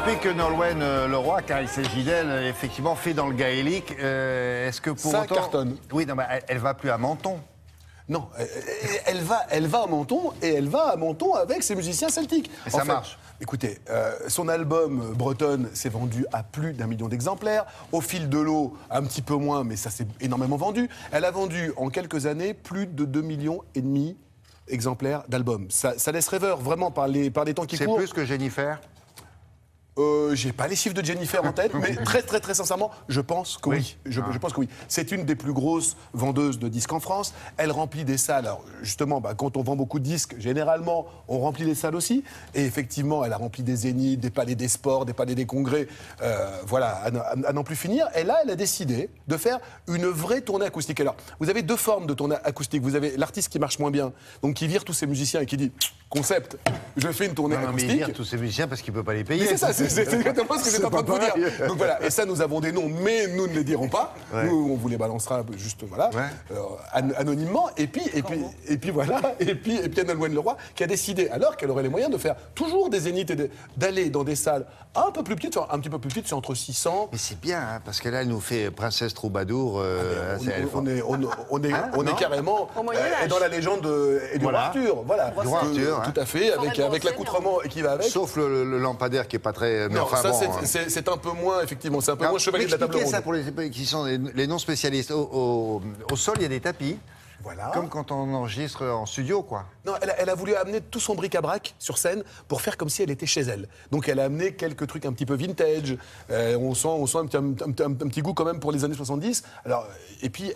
explique que Nolwenn Leroy, car il s'agit d'elle, effectivement, fait dans le gaélique. Est-ce que pour ça autant... cartonne. Oui, non, mais elle va plus à Menton. Non, elle va à Menton et elle va à Menton avec ses musiciens celtiques. Et ça marche. Écoutez, son album Bretonne s'est vendu à plus d'1 million d'exemplaires. Au fil de l'eau, un petit peu moins, mais ça s'est énormément vendu. Elle a vendu en quelques années plus de 2,5 millions exemplaires d'albums. Ça laisse rêveur, vraiment, par les temps qui courent. C'est plus que Jennifer. J'ai pas les chiffres de Jennifer en tête, mais très sincèrement, je pense que oui. Je pense que oui. C'est une des plus grosses vendeuses de disques en France. Elle remplit des salles. Alors justement, quand on vend beaucoup de disques, généralement, on remplit les salles aussi. Et effectivement, elle a rempli des zéniths, des palais des sports, des palais des congrès. Voilà, à n'en plus finir. Et là, elle a décidé de faire une vraie tournée acoustique. Alors, vous avez deux formes de tournée acoustique. Vous avez l'artiste qui marche moins bien, donc qui vire tous ses musiciens et qui dit concept, je fais une tournée acoustique. Mais il vire tous ses musiciens parce qu'il peut pas les payer. C'est ça, c'est exactement ce que j'étais en train de vous dire. Donc voilà, et ça, nous avons des noms, mais nous ne les dirons pas. Ouais. Nous, on vous les balancera juste, voilà, anonymement. Et puis voilà, et puis Nolwenn Leroy qui a décidé, alors qu'elle aurait les moyens de faire toujours des zéniths et d'aller dans des salles un peu plus petites, un petit peu plus petites, c'est entre 600. Mais c'est bien, hein, parce que là, elle nous fait Princesse Troubadour. On est carrément dans la légende d'Édouard Arthur. Voilà, tout à fait, avec l'accoutrement qui va avec. Sauf le lampadaire qui est pas très... Non, enfin, ça, c'est un peu moins, effectivement, c'est un peu moins chevalier de la table ronde. Ça pour les qui sont les non-spécialistes. Au sol, il y a des tapis. Voilà. Comme quand on enregistre en studio, quoi. Non, elle a voulu amener tout son bric-à-brac sur scène pour faire comme si elle était chez elle. Donc elle a amené quelques trucs un petit peu vintage. On sent un petit goût quand même pour les années 70. Alors, et puis,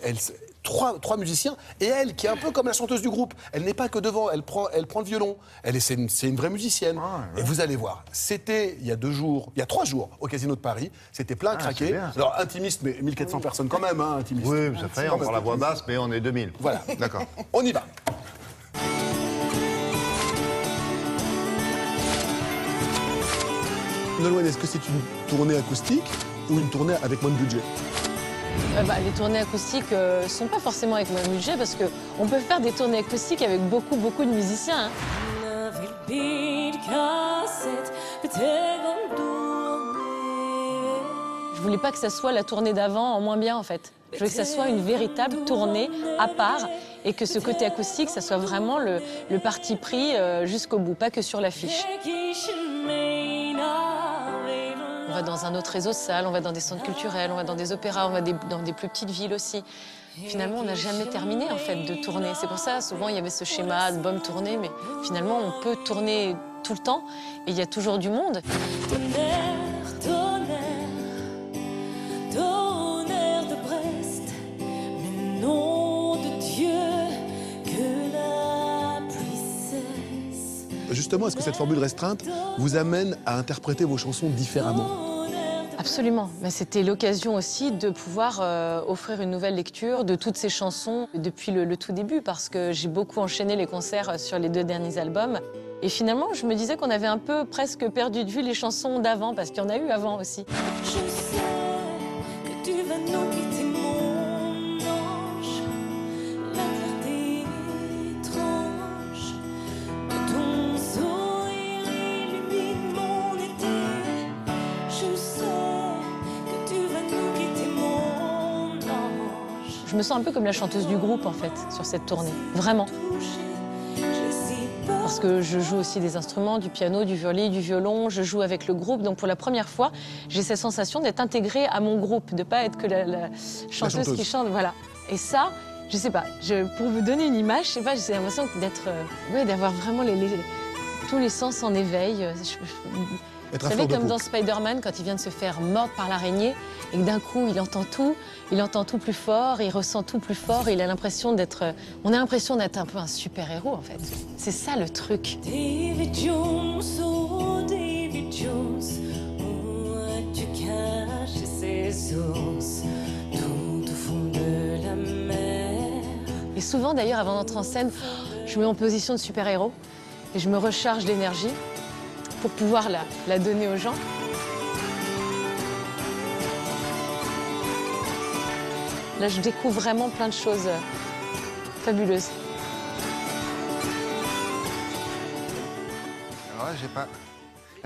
trois musiciens, et elle, qui est un peu comme la chanteuse du groupe. Elle n'est pas que devant, elle prend le violon. C'est une vraie musicienne. Ouais. Et vous allez voir, c'était il y a 3 jours, au Casino de Paris. C'était plein craqué. Alors intimiste, mais 1400 personnes quand même, hein, intimiste. Oui, ça fait, on prend la voix basse, mais on est 2000. Voilà. D'accord. On y va. Nolwenn, est-ce que c'est une tournée acoustique ou une tournée avec moins de budget? Les tournées acoustiques ne sont pas forcément avec moins de budget parce qu'on peut faire des tournées acoustiques avec beaucoup de musiciens. Hein. Je voulais pas que ça soit la tournée d'avant en moins bien en fait. Je voulais que ça soit une véritable tournée à part et que ce côté acoustique, ça soit vraiment le parti pris jusqu'au bout, pas que sur l'affiche. On va dans un autre réseau de salles, on va dans des centres culturels, on va dans des opéras, on va dans des plus petites villes aussi. Finalement, on n'a jamais terminé en fait de tourner. C'est pour ça, souvent, il y avait ce schéma album tournée, mais finalement, on peut tourner tout le temps et il y a toujours du monde. Tonnerre de Brest, mais nom de Dieu, que la pluie cesse. Justement, est-ce que cette formule restreinte vous amène à interpréter vos chansons différemment? Absolument. Mais c'était l'occasion aussi de pouvoir offrir une nouvelle lecture de toutes ces chansons depuis le tout début, parce que j'ai beaucoup enchaîné les concerts sur les 2 derniers albums. Et finalement, je me disais qu'on avait un peu presque perdu de vue les chansons d'avant, parce qu'il y en a eu avant aussi. Je sais que tu vas nous quitter, mon ange. La clarté étrange de ton sourire illumine mon été. Je sais que tu vas nous quitter, mon ange. Je me sens un peu comme la chanteuse du groupe, en fait, sur cette tournée. Vraiment. Parce que je joue aussi des instruments, du piano, du violon, du violon, je joue avec le groupe. Donc pour la première fois, j'ai cette sensation d'être intégrée à mon groupe, de ne pas être que la chanteuse qui chante. Voilà. Et ça, je sais pas, pour vous donner une image, je sais pas, j'ai l'impression d'avoir vraiment tous les sens en éveil. Vous savez, comme dans Spider-Man, quand il vient de se faire mordre par l'araignée, et que d'un coup, il entend tout plus fort, il ressent tout plus fort, et il a l'impression on a l'impression d'être un peu un super-héros, en fait. C'est ça, le truc. David Jones, oh David Jones, où as-tu caché ces sources, tout au fond de la mer? Et souvent, d'ailleurs, avant d'entrer en scène, je me mets en position de super-héros, et je me recharge d'énergie pour pouvoir la donner aux gens. Là, je découvre vraiment plein de choses fabuleuses. Alors là, j'ai pas...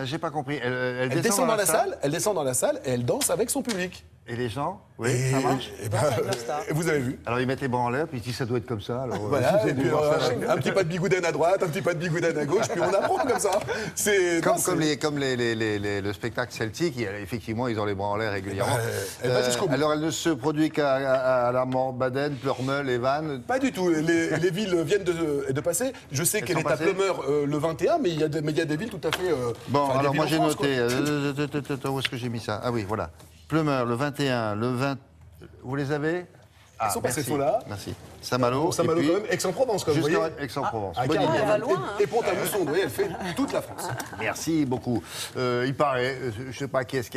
J'ai pas compris. Elle Elle descend dans la salle, elle descend dans la salle et elle danse avec son public. Et les gens? Oui, Et- ça marche. et ben, vous avez vu. Alors ils mettent les bras en l'air, puis ils disent ça doit être comme ça. Alors, Voilà, c'est et du puis, voir ça. un petit pas de bigouden à droite, un petit pas de bigouden à gauche, puis on apprend comme ça. C'est non, Comme le spectacle celtique, effectivement, ils ont les bras en l'air régulièrement. elle va jusqu'au bout. Alors, elle ne se produit qu'à la Baden, Pleurmel et Vannes. Pas du tout. Les villes viennent de passer. Je sais qu'elle sont est à passées Pleumeur le 21, mais il y a des villes tout à fait. Bon, enfin, des alors villes moi en j'ai France, noté. quoi. Où est-ce que j'ai mis ça? Ah oui, voilà. Pleumeur, le 21, le 20. Vous les avez? Ils sont passés, merci. sont là. Merci. Saint-Malo. Saint-Malo et puis, quand même, Aix-en-Provence, comme vous Juste voyez. Aix-en-Provence. Ah, Bonne carrément. idée. elle va loin, Et Pont-à-Mousson, vous voyez, elle fait toute la France. Merci beaucoup. Il paraît, je ne sais pas qui est-ce qui a